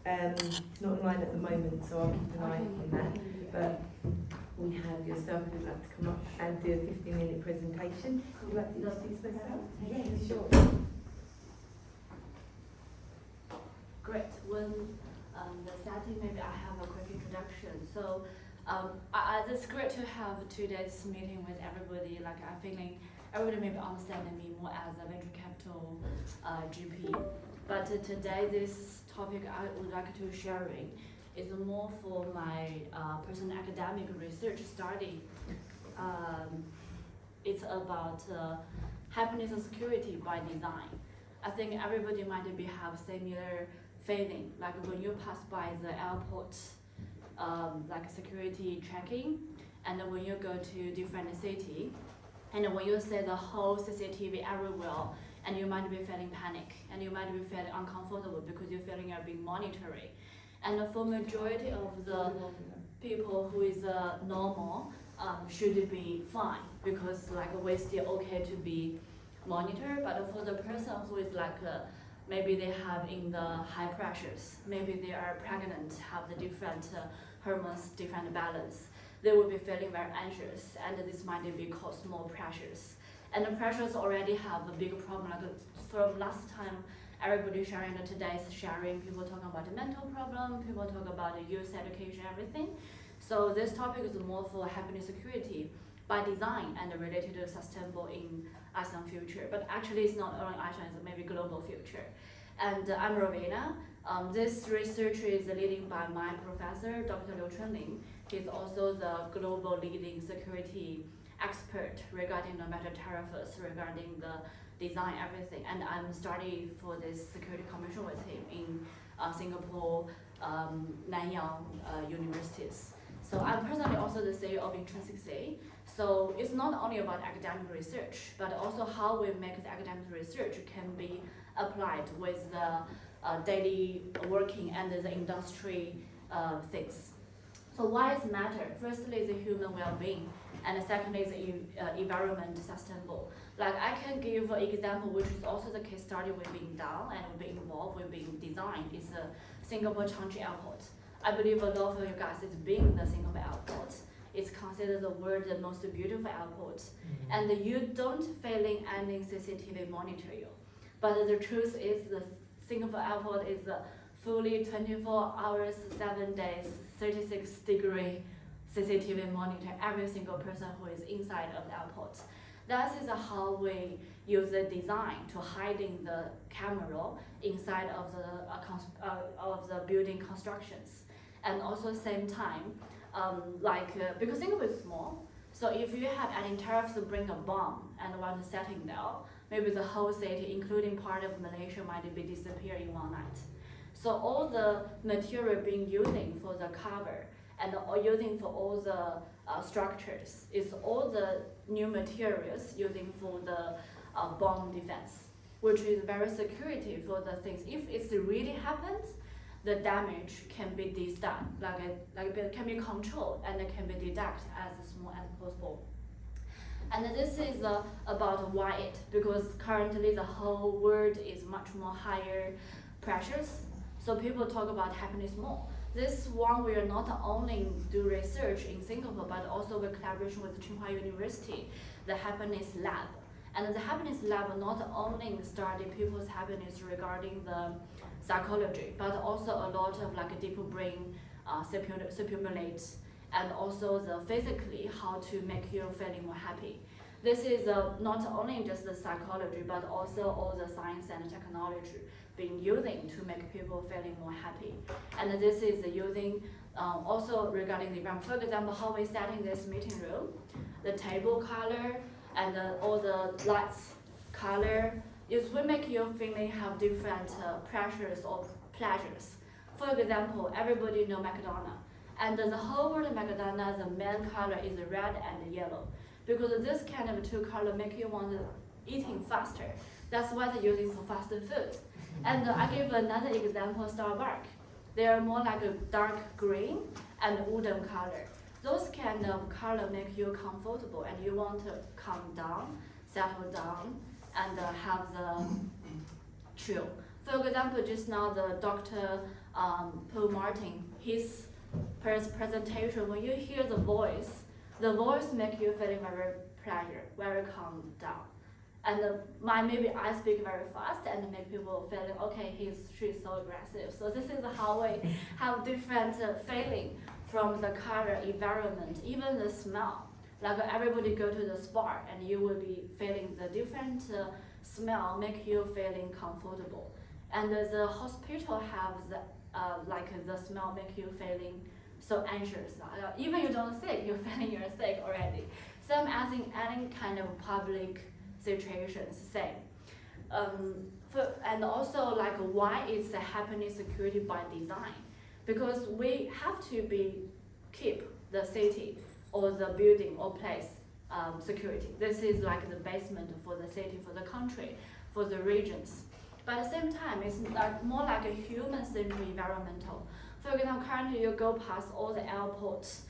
It's not online at the moment, so I'll keep an eye on that. But we have yourself who'd like to come up and do a 15-minute presentation. Would you like to introduce yourself? Yes, sure. Great. When the setting, maybe I have a quick introduction. So it's great to have today's meeting with everybody. Like I'm feeling everybody maybe understanding me more as a venture capital GP. But today this topic I would like to sharing is more for my personal academic research study. It's about happiness and security by design. I think everybody might be have similar feeling, like when you pass by the airport, like security checking, and when you go to different city, and when you see the whole CCTV everywhere, and you might be feeling panic, and you might be feeling uncomfortable because you're feeling you're being monitored. And for majority of the people who is normal, should be fine, because like we still okay to be monitored. But for the person who is like maybe they have in the high pressures, maybe they are pregnant, have the different hormones, different balance, they will be feeling very anxious, and this might be cause more pressures. And the pressures already have a big problem. Like from last time, everybody sharing today's sharing, people talking about the mental problem, people talk about the youth education, everything. So this topic is more for happiness security by design and related to sustainable in ASEAN future. But actually it's not only ASEAN, it's maybe global future. And I'm Ravenna. This research is leading by my professor, Dr. Chen. He's also the global leading security expert regarding the matter tariffs, regarding the design, everything. And I'm studying for this security commission with him in Singapore, Nanyang universities. So I'm personally also the CEO of Intrinsic C. So it's not only about academic research, but also how we make the academic research can be applied with the daily working and the industry things. So why is matter? Firstly is the human well-being, and secondly is environment sustainable. Like I can give an example, which is also the case study we've been done and we've been involved, we've been designed, is Singapore Changi Airport. I believe a lot of you guys has been in the Singapore airport. It's considered the world's most beautiful airport. And you don't feeling any CCTV monitor you. But the truth is the Singapore airport is fully 24 hours, 7 days, 36-degree CCTV monitor every single person who is inside of the airport. That is how we use the design to hiding the camera inside of the building constructions. And also same time, because Singapore is small, so if you have any terrorists bring a bomb and want to setting there, maybe the whole city, including part of Malaysia, might be disappear in one night. So all the material being using for the cover and using for all the structures is all the new materials using for the bomb defense, which is very security for the things. If it really happens, the damage can be done, like it can be controlled and it can be detected as small as possible. And this is about why it, because currently the whole world is much more higher pressures. So people talk about happiness more. This one we are not only do research in Singapore, but also with collaboration with Tsinghua University, the Happiness Lab. And the Happiness Lab not only study people's happiness regarding the psychology, but also a lot of like deep brain stimulate, and also the physically how to make you feeling more happy. This is not only just the psychology, but also all the science and technology being using to make people feeling more happy. And this is using also regarding the environment. For example, how we set in this meeting room, the table color and all the lights color is will make you feeling have different pressures or pleasures. For example, everybody know McDonald's, and the whole world of McDonald's, the main color is red and yellow, because this kind of two color make you want to eating faster. That's why they're using for fast food. And I give another example, Starbucks. They are more like a dark green and wooden color. Those kind of color make you comfortable and you want to calm down, settle down, and have the chill. For example, just now the Dr. Paul Martin, his presentation, when you hear the voice make you feeling very pleasure, very calm down. And maybe I speak very fast and make people feeling, okay, she's so aggressive. So this is how we have different feeling from the color environment, even the smell. Like everybody go to the spa and you will be feeling the different smell make you feeling comfortable. And the hospital have the the smell make you feeling so anxious. Even you don't sick, you're feeling you're sick already. Same as in any kind of public situations, same. And also why is the happiness security by design? Because we have to keep the city or the building or place security. This is like the basement for the city, for the country, for the regions. But at the same time, it's more like a human-centered environmental. For example, currently you go past all the airports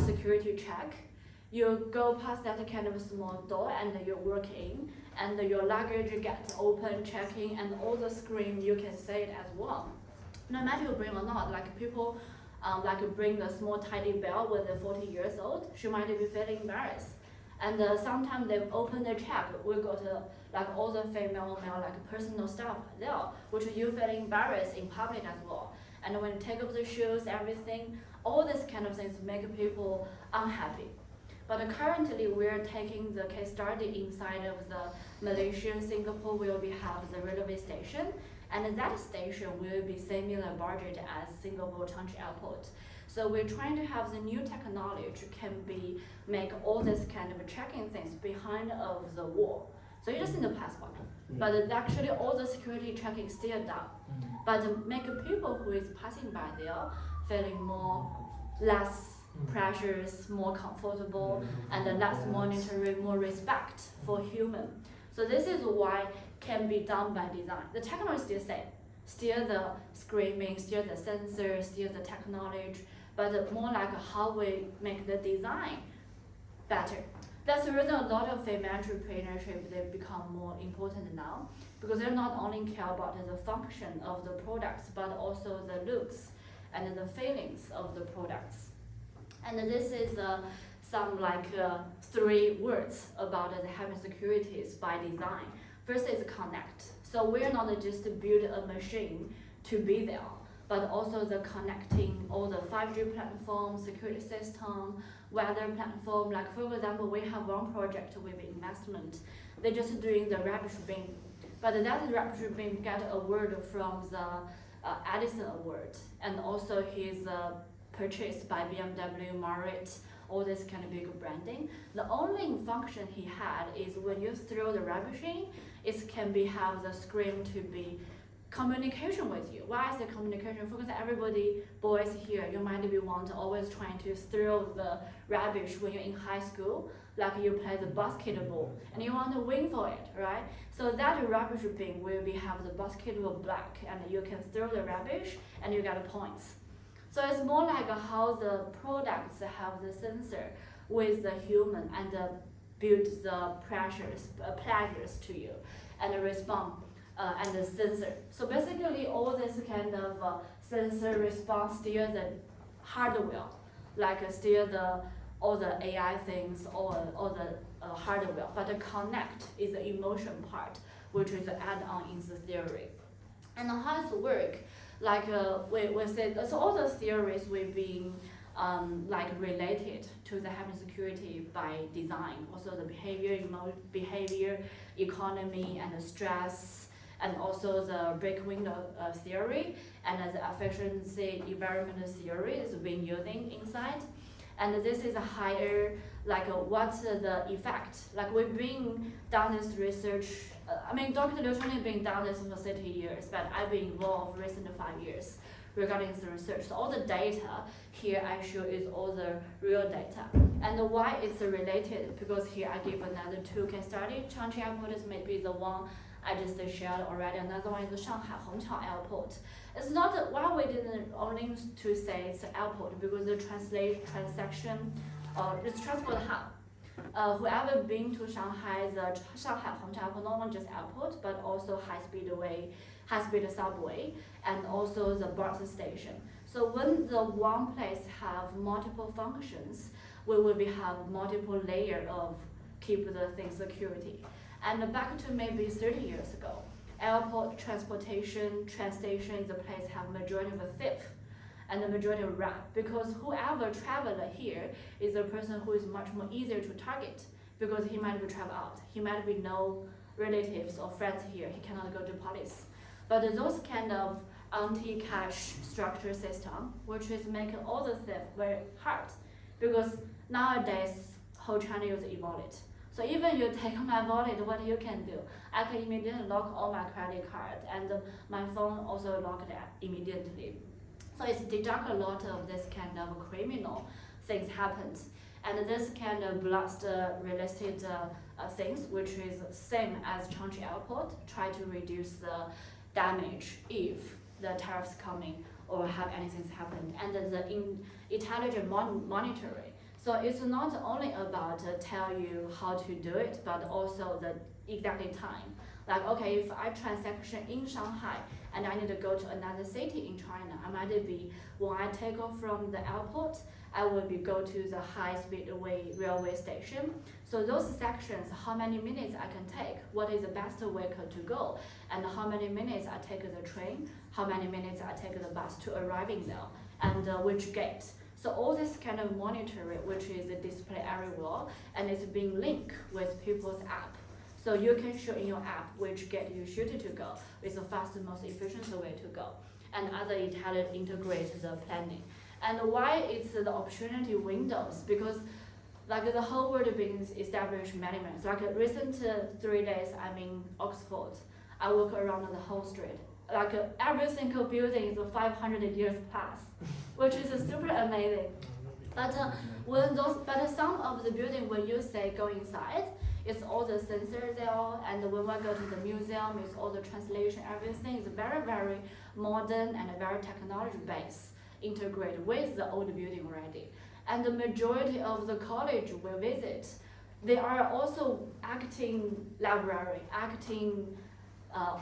security check. You go past that kind of small door and you walk in, and your luggage gets open, checking, and all the screen you can see it as well. No matter you bring or not, people bring the small tiny bell with the 40 years old, she might be feeling embarrassed. And sometimes they open the check, we got all the female, male, personal stuff there, which you feel embarrassed in public as well. And when you take off the shoes, everything, all these kind of things make people unhappy. But currently we're taking the case study inside of the Malaysia, Singapore will have the railway station, and that station will be similar budget as Singapore Changi Airport. So we're trying to have the new technology can make all this kind of checking things behind of the wall. So you just need the passport. But actually all the security checking still done. But make people who is passing by there feeling less pressures, more comfortable, and less monitoring, more respect for human. So this is why can be done by design. The technology is still same. Still the screaming, still the sensor, still the technology, but more how we make the design better. That's the reason a lot of female entrepreneurship they become more important now, because they not only care about the function of the products, but also the looks and the feelings of the products. And this is some 3 words about the happiness securities by design. First is connect. So we're not just build a machine to be there, but also the connecting all the 5G platform, security system, weather platform. For example, we have one project with investment. They're just doing the rubbish bin, but that rubbish bin got an award from the Edison Award, and also he's purchased by BMW, Marriott, all this kind of big branding. The only function he had is when you throw the rubbish in, it can have the screen to be communication with you. Why is the communication? Because everybody, boys here, you might be always trying to throw the rubbish when you're in high school, you play the basketball, and you want to win for it, right? So that rubbish bin will have the basketball block, and you can throw the rubbish, and you get points. So it's more how the products have the sensor with the human and build the pleasures to you and respond and the sensor. So basically all this kind of sensor response still the hardware, still all the AI things or the hardware, but the connect is the emotion part, which is the add-on in the theory. And how it works? We said, so all the theories we've been related to the happiness security by design, also the behavior, economy, and the stress, and also the break window theory, and the efficiency environmental theory is being using inside. And this is a higher, what's the effect? We've been done this research. Dr. Liu Chen has been done this for 30 years, but I've been involved recently 5 years regarding the research. So all the data here I show is all the real data. And why it's related? Because here I give another 2 case study. Changi Airport is maybe the one I just shared already. Another one is the Shanghai Hongqiao Airport. It's not why we didn't only to say it's an airport, because the transaction, it's transport hub. Whoever been to Shanghai, the Shanghai Hongqiao Airport, not only just airport, but also high-speed subway, and also the bus station. So when the one place have multiple functions, we will have multiple layer of keep the thing security. And back to maybe 30 years ago, airport transportation, train station is a place have majority of a thief and the majority of rat, because whoever traveler here is a person who is much more easier to target, because he might be travel out, he might be no relatives or friends here, he cannot go to police. But those kind of anti-cash structure system, which is making all the theft very hard, because nowadays whole China use e-wallet. So even you take my wallet, what you can do? I can immediately lock all my credit card, and my phone also locked immediately. So it's deduct a lot of this kind of criminal things happens, and this kind of blast realistic things, which is same as Changchun Airport, try to reduce the damage if the tariffs coming or have anything happen, and the intelligent monitoring. So it's not only about tell you how to do it, but also the exact time. Like, okay, if I transaction in Shanghai and I need to go to another city in China, I might be, when I take off from the airport, I will go to the high-speed railway station. So those sections, how many minutes I can take, what is the best vehicle to go, and how many minutes I take the train, how many minutes I take the bus to arriving there, and which gate. So all this kind of monitoring, which is a display everywhere, and it's being linked with people's app. So you can show in your app which gate you should to go, with the fastest, most efficient way to go, and other intelligent integrate the planning. And why it's the opportunity windows? Because like the whole world being established many months. Like recent 3 days, I'm in Oxford. I walk around the whole street. Like every single building is 500 years plus, which is super amazing. But but some of the building, when you say go inside, it's all the sensors there, and when we go to the museum, it's all the translation, everything is very, very modern and very technology based, integrated with the old building already. And the majority of the college we visit, they are also acting library, acting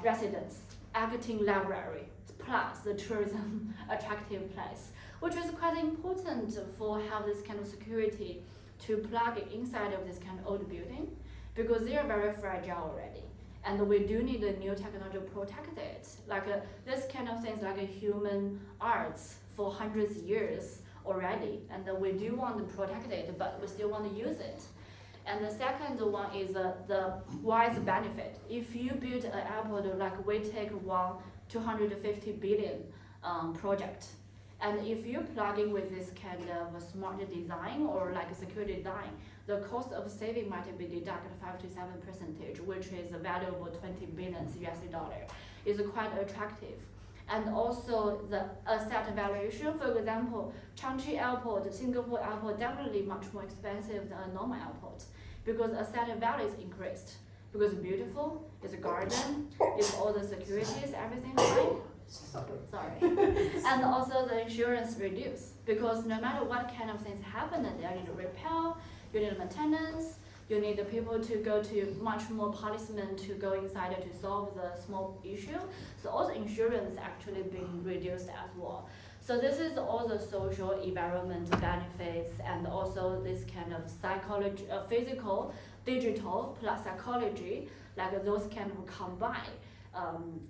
residence, acting library, plus the tourism attractive place, which is quite important for have this kind of security to plug inside of this kind of old building, because they are very fragile already. And we do need a new technology to protect it. Like this kind of things like a human arts for hundreds of years already, and we do want to protect it, but we still want to use it. And the second one is the wise benefit. If you build an airport, like we take one 250 billion project, and if you plug in with this kind of smart design or like security design, the cost of saving might be deducted 5 to 7%, which is a valuable 20 billion US dollar. Is quite attractive. And also the asset valuation, for example, Changchun Airport, Singapore Airport, definitely much more expensive than a normal airport, because asset value is increased, because it's beautiful, it's a garden, it's all the securities, everything fine. Sorry. And also the insurance reduced, because no matter what kind of things happen, there you need repair, you need maintenance, you need the people to go to much more policemen to go inside to solve the small issue. So all the insurance actually being reduced as well. So this is all the social environment benefits, and also this kind of psychology, physical, digital plus psychology, like those kind of combined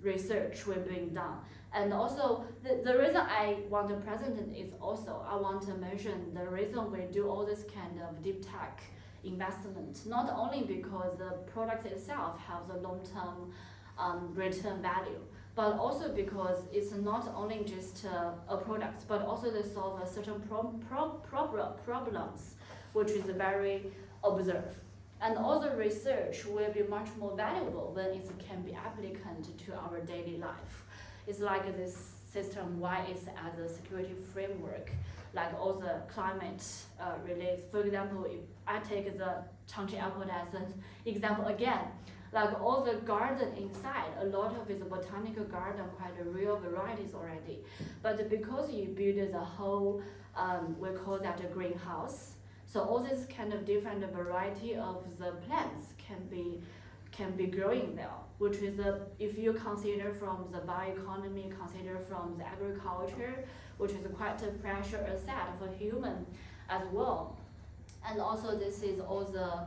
research we're being done. And also the reason I want to present it is also I want to mention the reason we do all this kind of deep tech investment, not only because the product itself has a long-term return value, but also because it's not only just a product, but also they solve a certain problems, which is very observed. And all the research will be much more valuable when it can be applicant to our daily life. It's like this system, why it's as a security framework, like all the climate related. For example, if I take the Changchun Airport as an example again, like all the garden inside, a lot of it's a botanical garden, quite a real varieties already. But because you build the whole, we call that a greenhouse, So all this kind of different variety of the plants can be growing there, which is if you consider from the bioeconomy, consider from the agriculture, which is quite a pressure asset for human as well. And also this is all the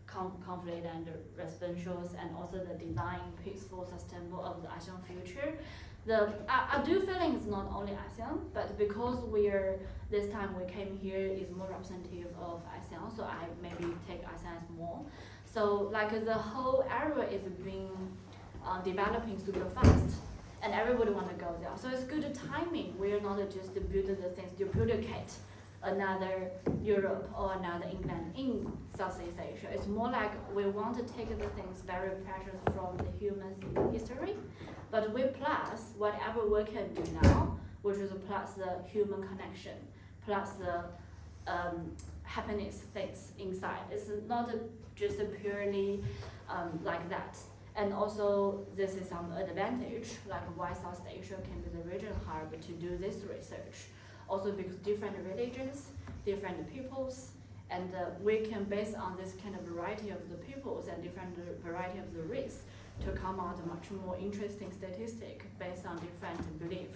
conflict and residentials, and also the design peaceful, sustainable of the ASEAN future. I do feeling it's not only ASEAN, but because this time we came here is more representative of ASEAN, so I maybe take ASEAN as more. So like the whole area is being developing super fast, and everybody want to go there. So it's good timing. We're not just build the things, duplicate another Europe or another England in Southeast Asia. It's more like we want to take the things very precious from the human history, but we plus whatever we can do now, which is plus the human connection, plus the happiness things inside. It's not just purely like that. And also this is some advantage, like why South Asia can be the regional hub to do this research. Also because different religions, different peoples, and we can base on this kind of variety of the peoples and different variety of the race to come out a much more interesting statistic based on different belief.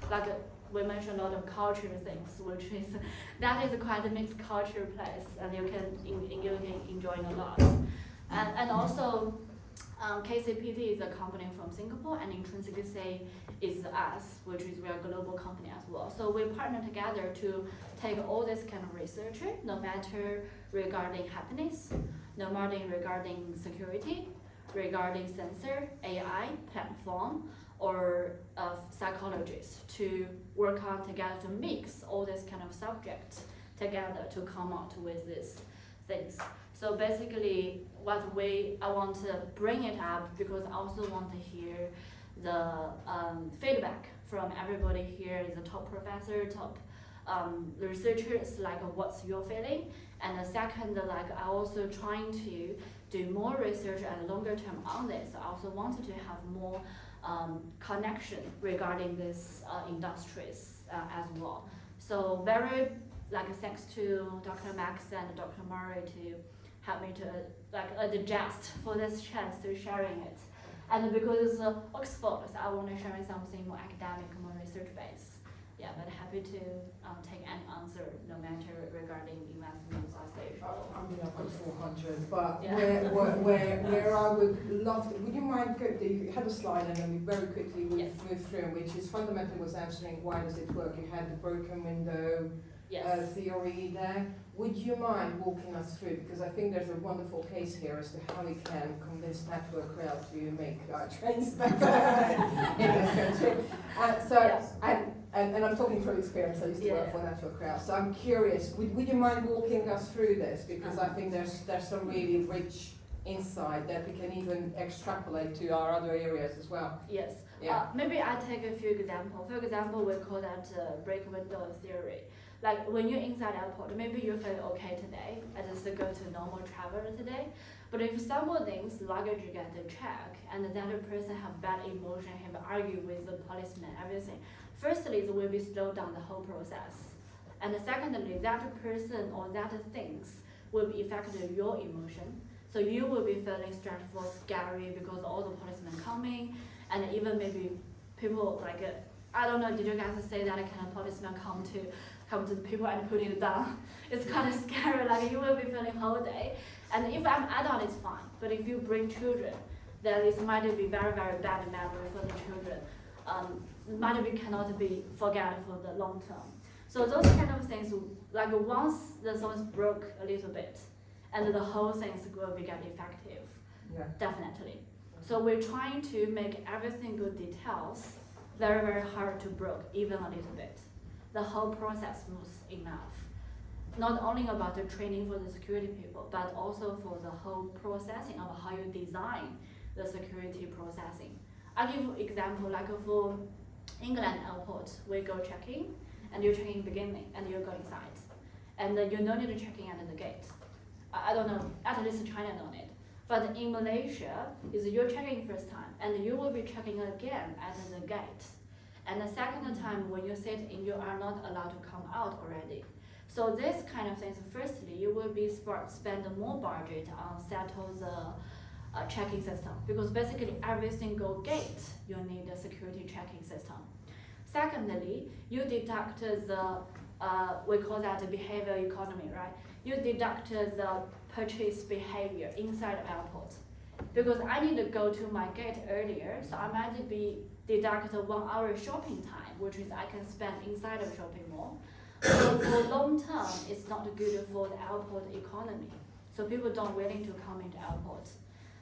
Like we mentioned a lot of culture things, which is that is quite a mixed culture place, and you can enjoy a lot. And also KCPT is a company from Singapore, and intrinsically say is us, which is we are a global company as well. So we partner together to take all this kind of research, no matter regarding happiness, no matter regarding security, regarding sensor, AI, platform, or psychologists to work on together to mix all this kind of subjects together to come out with these things. So basically, I want to bring it up because I also want to hear the feedback from everybody here, the top professor, top researchers, like what's your feeling? And the second, like I also trying to do more research and longer term on this. I also wanted to have more connection regarding this industries as well. So very thanks to Dr. Max and Dr. Murray to help me to adjust for this chance to sharing it. And because it's Oxford, so I want to share something more academic, more research based. Yeah, but happy to take any answer, no matter regarding investment in South Asia. I mean, I've got 400, but Yeah. where I would love to, would you mind, you had a slide and then we very quickly Yes. move through, which is fundamentally was answering why does it work? You had the broken window Yes. theory there. Would you mind walking us through, because I think there's a wonderful case here as to how we can convince Network Rail to make our trains better in this country. And I'm talking from experience, I used to work for Network Rail, so I'm curious, would you mind walking us through this? Because I think there's some really rich insight that we can even extrapolate to our other areas as well. Yes. Yeah. Maybe I take a few examples. For example, we call that break window theory. Like when you're inside airport, maybe you feel okay today, I just go to normal traveler today. But if somebody's luggage get checked and that person have bad emotion, have argued with the policeman, everything, firstly, it will be slow down the whole process. And secondly, that person or that things will be affecting your emotion. So you will be feeling stressful, scary because all the policemen coming, and even maybe people I don't know, did you guys say that kind of policeman come to the people and put it down? It's kind of scary, like you will be feeling whole day. And if I'm adult, it's fine. But if you bring children, then it might be very, very bad memory for the children. Might be cannot be forget for the long term. So those kind of things, like once the things broke a little bit, and the whole things will become effective. Yeah. Definitely. So we're trying to make everything good details very, very hard to break, even a little bit. The whole process smooth enough. Not only about the training for the security people, but also for the whole processing of how you design the security processing. I'll give you an example, like for England airport, we go check-in, and you check in beginning, and you go inside. And you don't need to check in at the gate. I don't know, at least China don't need. But in Malaysia, is you're checking first time, and you will be checking again at the gate. And the second time when you sit in, you are not allowed to come out already. So this kind of things, firstly, you will be spend more budget on settle the checking system, because basically every single gate you need a security checking system. Secondly, you deduct the we call that behavior economy, right? You deduct the purchase behavior inside the airport, because I need to go to my gate earlier, so I might be deduct 1 hour shopping time, which is I can spend inside of shopping mall. So for long term, it's not good for the airport economy. So people don't willing to come into airport.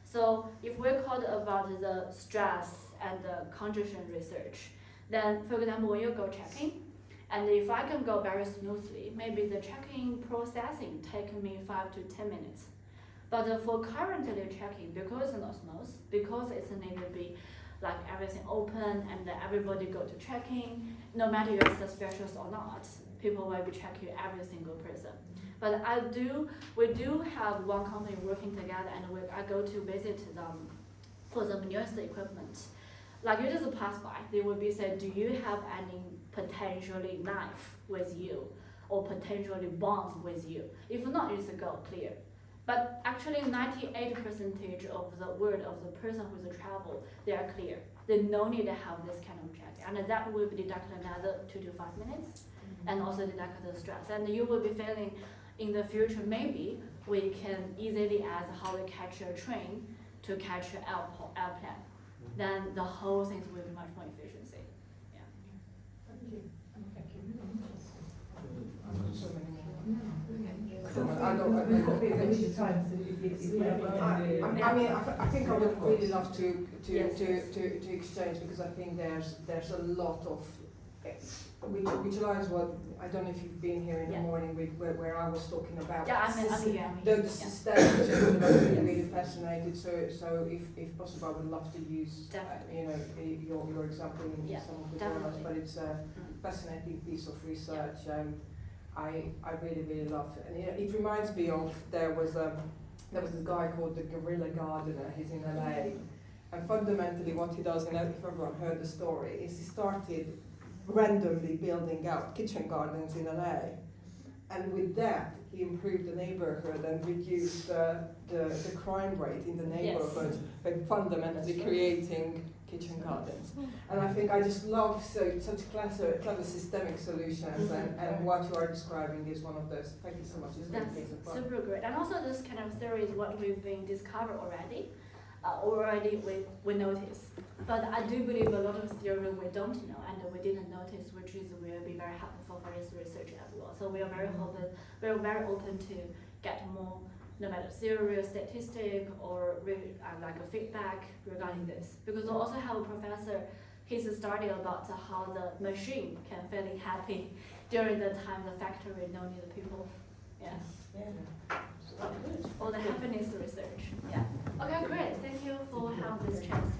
So if we're called about the stress and the congestion research, then for example, when you go checking, and if I can go very smoothly, maybe the checking processing take me 5 to 10 minutes. But for currently checking, because it's not smooth, because it's need to be like everything open and everybody go to checking, no matter you're suspicious or not, people will be checking every single person. But we do have one company working together, and I go to visit them for the newest equipment. Like you just pass by, they will be said, do you have any potentially knife with you or potentially bomb with you? If not, it's a go clear. But actually 98% of the word of the person who's travel, they are clear. They no need to have this kind of check. And that will be deducted another 2 to 5 minutes, and also deduct the stress. And you will be feeling in the future, maybe we can easily ask how we catch a train to catch an airplane. Then the whole things will be much more efficiency. Yeah. Thank you. Thank you. I think I would really love to exchange, because I think there's a lot of which aligns what I don't know if you've been here in the morning with where I was talking about the systemic change. I'm really fascinated. So if possible, I would love to use your example in some of the journals. But it's a fascinating piece of research. I really love it. And it reminds me of there was a guy called the Guerrilla Gardener. He's in LA, and fundamentally what he does, and if everyone heard the story, is he started randomly building out kitchen gardens in LA, and with that he improved the neighborhood and reduced the crime rate in the neighborhood by fundamentally creating kitchen gardens. And I think I just love such clever systemic solutions, and what you are describing is one of those. Thank you so much. It's That's super great. And also this kind of theory is what we've been discovered already. We notice. But I do believe a lot of theory we don't know and we didn't notice, which is will be very helpful for this research as well. So we are very open to get more, no matter theory, statistic, or like a feedback regarding this. Because we also have a professor, he's studying about how the machine can feeling happy during the time the factory no need people. Yeah. All the happiness research. Yeah. Okay, great. Thank you for having this chance.